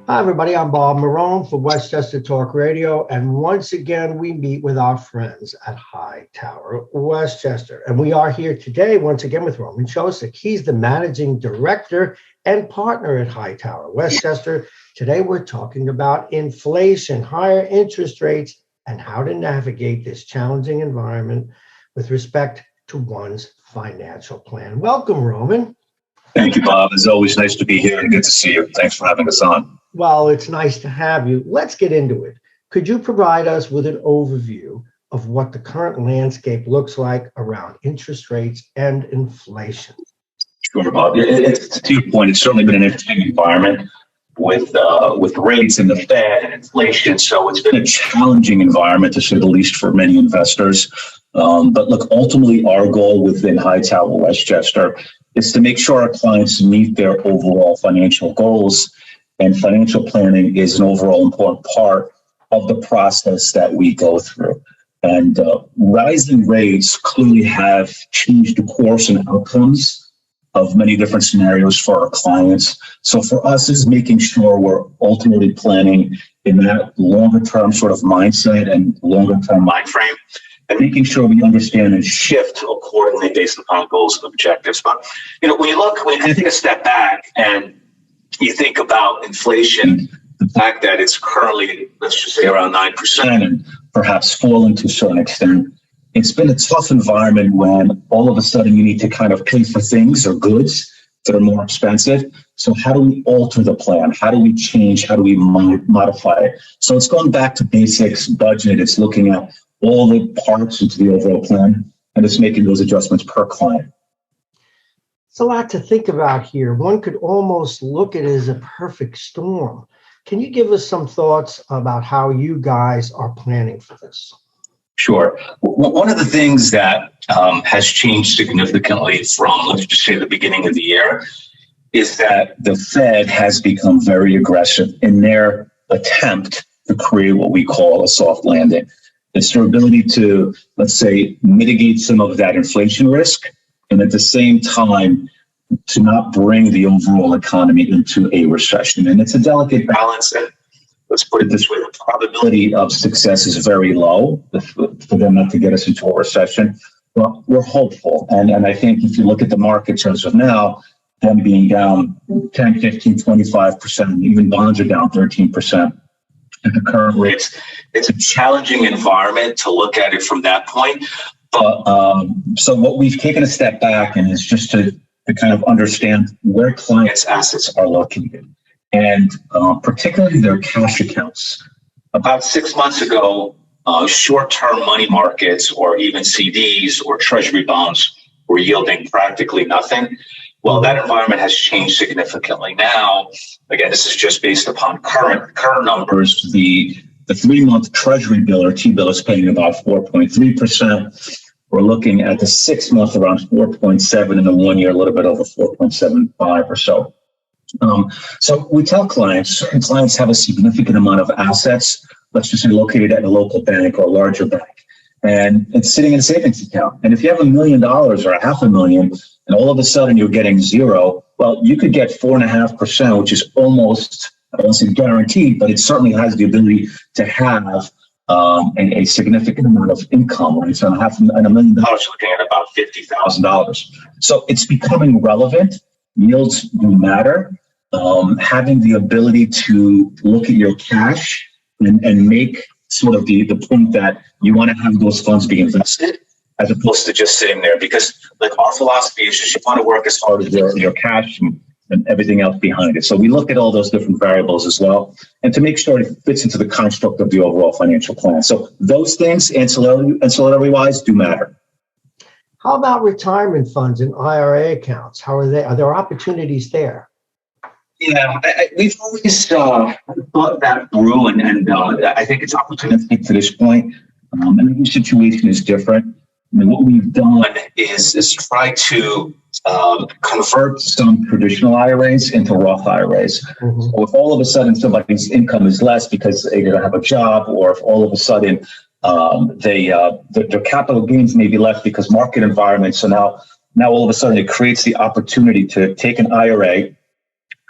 Hi, everybody. I'm Bob Marone for Westchester Talk Radio. And once again, we meet with our friends at Hightower Westchester. And we are here today, once again, with Roman Ciosek. He's the managing director and partner at Hightower Westchester. Today, we're talking about inflation, higher interest rates, and how to navigate this challenging environment with respect to one's financial plan. Welcome, Roman. Thank you, Bob. It's always nice to be here and good to see you. Thanks for having us on. Well, it's nice to have you. Let's get into it. Could you provide us with an overview of what the current landscape looks like around interest rates and inflation? Sure, Bob. To your point, it's certainly been an interesting environment with rates and the Fed and inflation. So it's been a challenging environment, to say the least, for many investors. But look, ultimately, our goal within Hightower Westchester is to make sure our clients meet their overall financial goals. And financial planning is an overall important part of the process that we go through. And rising rates clearly have changed the course and outcomes of many different scenarios for our clients. So for us, it's making sure we're ultimately planning in that longer term sort of mindset and longer term mind frame, and making sure we understand and shift accordingly based upon goals and objectives. But when you take a step back and you think about inflation, the fact that it's currently, let's just say, around 9% and perhaps falling to a certain extent, it's been a tough environment when all of a sudden you need to kind of pay for things or goods that are more expensive. So how do we alter the plan? How do we change? How do we modify it? So it's going back to basics, budget. It's looking at all the parts into the overall plan, and it's making those adjustments per client. It's a lot to think about here. One could almost look at it as a perfect storm. Can you give us some thoughts about how you guys are planning for this? Sure. One of the things that has changed significantly from, let's just say, the beginning of the year is that the Fed has become very aggressive in their attempt to create what we call a soft landing. It's their ability to, let's say, mitigate some of that inflation risk, and at the same time, to not bring the overall economy into a recession. And it's a delicate balance. And let's put it this way, the probability of success is very low for them not to get us into a recession. But we're hopeful. And I think if you look at the markets as of now, them being down 10, 15, 25%, even bonds are down 13% at the current rates. It's a challenging environment to look at it from that point. But so what we've taken a step back and is just to kind of understand where clients' assets are located, and particularly their cash accounts. About 6 months ago, short-term money markets or even CDs or treasury bonds were yielding practically nothing. Well, that environment has changed significantly now. Again, this is just based upon current numbers. The 3-month treasury bill or T-bill is paying about 4.3%. We're looking at the 6-month around 4.7, and the 1 year a little bit over 4.75 or so. So we tell clients, certain clients have a significant amount of assets, let's just say located at a local bank or a larger bank, and it's sitting in a savings account. And if you have $1 million or $500,000, and all of a sudden you're getting zero, well, you could get 4.5%, which is almost, I don't say guaranteed, but it certainly has the ability to have a significant amount of income, right? So $1 million, you're looking at about $50,000. So it's becoming relevant. Yields do matter. Having the ability to look at your cash and make sort of the point that you want to have those funds be invested as opposed to just sitting there, because like our philosophy is just you want to work as hard as your cash and everything else behind it. So we look at all those different variables as well, and to make sure it fits into the construct of the overall financial plan. So those things, ancillary-wise, do matter. How about retirement funds and IRA accounts? How are they? Are there opportunities there? Yeah, we've always thought that through, and I think it's opportunistic to this point. And each situation is different. I mean, what we've done is try to convert some traditional IRAs into Roth IRAs. Mm-hmm. So if all of a sudden somebody's income is less because they don't have a job, or if all of a sudden their capital gains may be less because market environment. So now all of a sudden it creates the opportunity to take an IRA,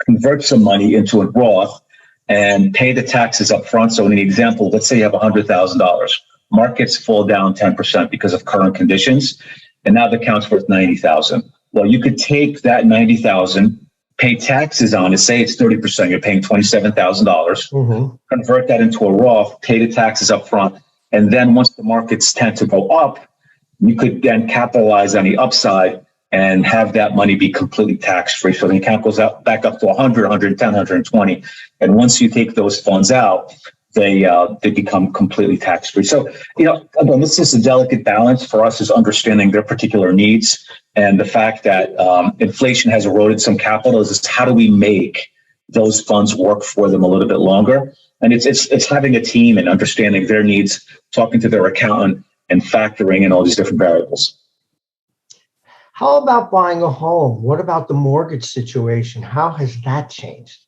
convert some money into a Roth, and pay the taxes up front. So in the example, let's say you have $100,000. Markets fall down 10% because of current conditions, and now the account's worth $90,000. Well, you could take that $90,000, pay taxes on it, say it's 30%, you're paying $27,000, convert that into a Roth, pay the taxes up front, and then once the markets tend to go up, you could then capitalize on the upside and have that money be completely tax-free. So the account goes back up to 100, 110, 120. And once you take those funds out, they become completely tax-free. So, again, this is a delicate balance for us, is understanding their particular needs. And the fact that inflation has eroded some capital is how do we make those funds work for them a little bit longer? And it's having a team and understanding their needs, talking to their accountant, and factoring in all these different variables. How about buying a home? What about the mortgage situation? How has that changed?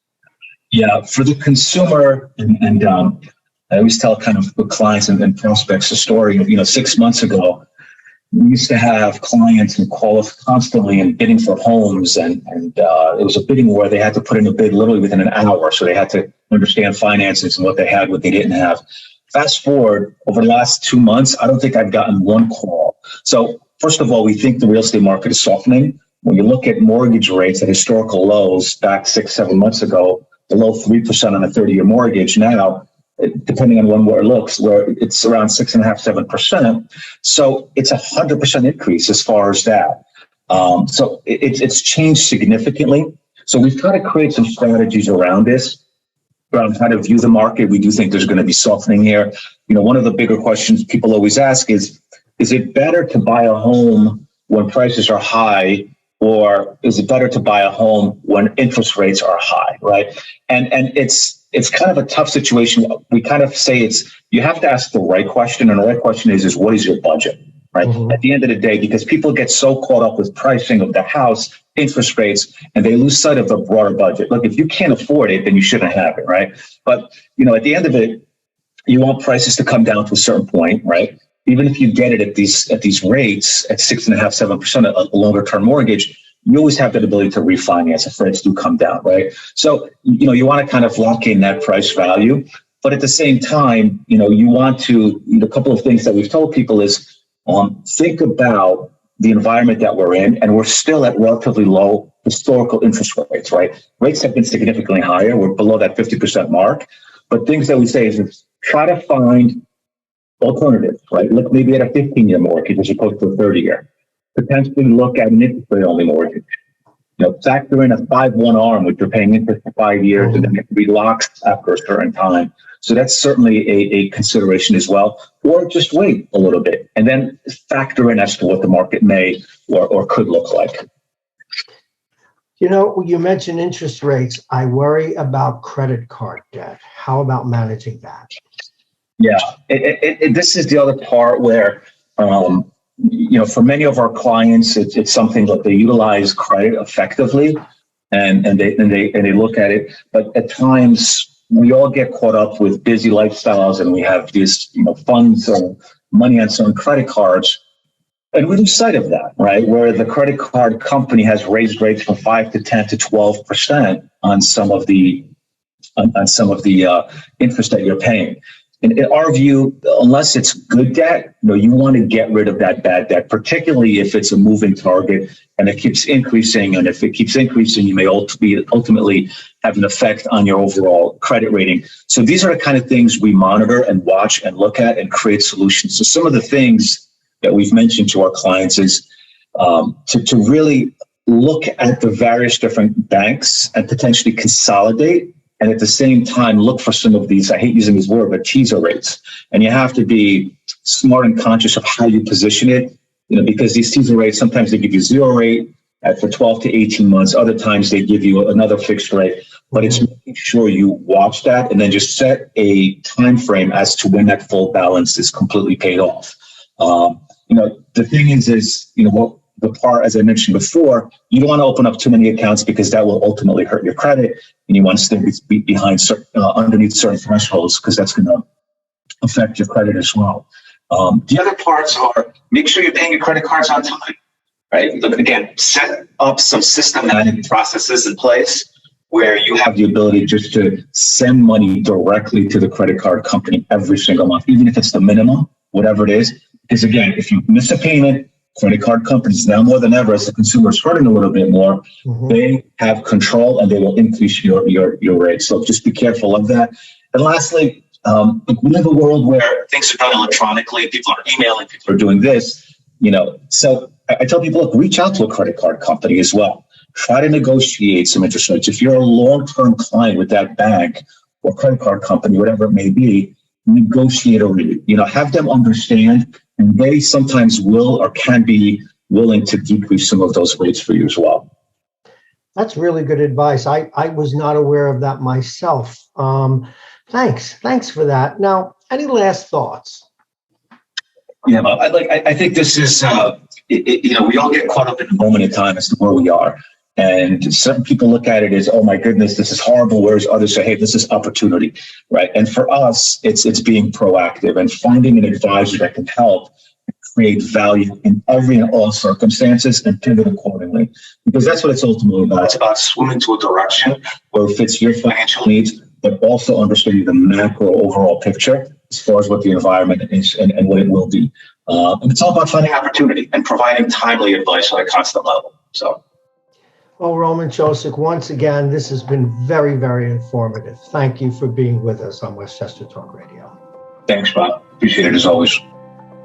Yeah, for the consumer, and I always tell kind of the clients and prospects a story of, 6 months ago, we used to have clients who call us constantly and bidding for homes, and it was a bidding where they had to put in a bid literally within an hour. So they had to understand finances and what they had, what they didn't have. Fast forward over the last 2 months, I don't think I've gotten one call. So first of all, we think the real estate market is softening. When you look at mortgage rates at historical lows back 6, 7 months ago, below 3% on a 30-year mortgage, now, depending on where it looks, where it's around 6.5%, 7%. So it's 100% increase as far as that. So it's changed significantly. So we've tried to create some strategies around this, around how to view the market. We do think there's going to be softening here. One of the bigger questions people always ask is it better to buy a home when prices are high, or is it better to buy a home when interest rates are high, right? And it's kind of a tough situation. We kind of say you have to ask the right question, and the right question is what is your budget, right? At the end of the day, because people get so caught up with pricing of the house, interest rates, and they lose sight of the broader budget. Look, if you can't afford it, then you shouldn't have it, right? But, at the end of it, you want prices to come down to a certain point, right? Even if you get it at these rates at 6.5%, 7%, a longer term mortgage, you always have that ability to refinance if rates do come down, right? So, you want to kind of lock in that price value, but at the same time, you want to, a couple of things that we've told people is think about the environment that we're in, and we're still at relatively low historical interest rates, right? Rates have been significantly higher. We're below that 50% mark, but things that we say is try to find alternatives, right? Look maybe at a 15-year mortgage as opposed to a 30-year. Potentially look at an interest rate only mortgage. Factor in a 5-1 arm, which you're paying interest for 5 years, and then it relocks after a certain time. So that's certainly a consideration as well. Or just wait a little bit and then factor in as to what the market may or could look like. You mentioned interest rates. I worry about credit card debt. How about managing that? Yeah, this is the other part where, for many of our clients, it's something that they utilize credit effectively, and they look at it. But at times, we all get caught up with busy lifestyles, and we have these, funds or money on certain credit cards, and we lose sight of that, right? Where the credit card company has raised rates from 5 to 10 to 12% on some of the interest that you're paying. In our view, unless it's good debt, you want to get rid of that bad debt, particularly if it's a moving target and it keeps increasing. And if it keeps increasing, you may ultimately have an effect on your overall credit rating. So these are the kind of things we monitor and watch and look at and create solutions. So some of the things that we've mentioned to our clients is to really look at the various different banks and potentially consolidate. And at the same time, look for some of these, I hate using this word, but teaser rates. And you have to be smart and conscious of how you position it, because these teaser rates, sometimes they give you 0 rate for 12 to 18 months. Other times they give you another fixed rate. But it's making sure you watch that and then just set a time frame as to when that full balance is completely paid off. The thing is what the part, as I mentioned before, you don't want to open up too many accounts because that will ultimately hurt your credit, and you want to stay behind underneath certain thresholds because that's going to affect your credit as well. The other parts are make sure you're paying your credit cards on time, right? Look, again, set up some systematic processes in place where you have the ability just to send money directly to the credit card company every single month, even if it's the minimum, whatever it is. Because again, if you miss a payment, credit card companies now more than ever, as the consumer is hurting a little bit more, they have control and they will increase your rate. So just be careful of that. And lastly, we live in a world where things are done electronically. People are emailing, people are doing this, So I tell people, look, reach out to a credit card company as well. Try to negotiate some interest rates. If you're a long-term client with that bank or credit card company, whatever it may be, negotiate a rate. Have them understand, and they sometimes will or can be willing to decrease some of those rates for you as well. That's really good advice. I was not aware of that myself. Thanks for that. Now, any last thoughts? Yeah, I think this is, we all get caught up in the moment in time as to where we are. And certain people look at it as, oh my goodness, this is horrible. Whereas others say, hey, this is opportunity, right? And for us, it's being proactive and finding an advisor that can help create value in every and all circumstances and pivot accordingly. Because that's what it's ultimately about. It's about swimming to a direction where it fits your financial needs, but also understanding the macro overall picture as far as what the environment is and what it will be. And it's all about finding opportunity and providing timely advice on a constant level. Well, Roman Ciosek, once again, this has been very, very informative. Thank you for being with us on Westchester Talk Radio. Thanks, Rob. Appreciate it as always.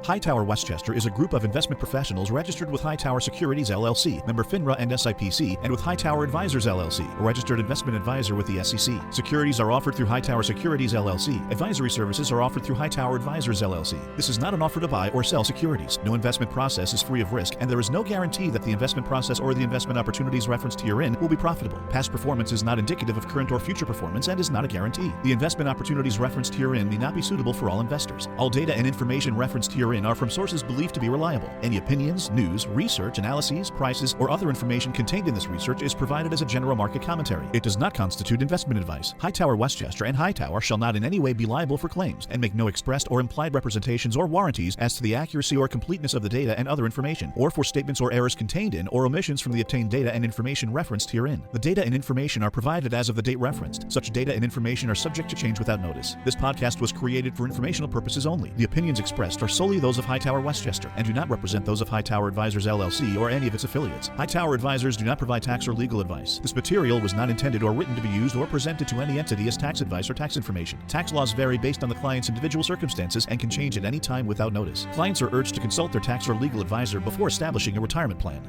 HighTower Westchester is a group of investment professionals registered with HighTower Securities, LLC, member FINRA and SIPC, and with HighTower Advisors, LLC, a registered investment advisor with the SEC. Securities are offered through HighTower Securities, LLC. Advisory services are offered through HighTower Advisors, LLC. This is not an offer to buy or sell securities. No investment process is free of risk, and there is no guarantee that the investment process or the investment opportunities referenced herein will be profitable. Past performance is not indicative of current or future performance and is not a guarantee. The investment opportunities referenced herein may not be suitable for all investors. All data and information referenced herein are from sources believed to be reliable. Any opinions, news, research, analyses, prices, or other information contained in this research is provided as a general market commentary. It does not constitute investment advice. HighTower Westchester and HighTower shall not in any way be liable for claims and make no expressed or implied representations or warranties as to the accuracy or completeness of the data and other information, or for statements or errors contained in or omissions from the obtained data and information referenced herein. The data and information are provided as of the date referenced. Such data and information are subject to change without notice. This podcast was created for informational purposes only. The opinions expressed are solely those of HighTower Westchester and do not represent those of HighTower Advisors, LLC, or any of its affiliates. HighTower Advisors do not provide tax or legal advice. This material was not intended or written to be used or presented to any entity as tax advice or tax information. Tax laws vary based on the client's individual circumstances and can change at any time without notice. Clients are urged to consult their tax or legal advisor before establishing a retirement plan.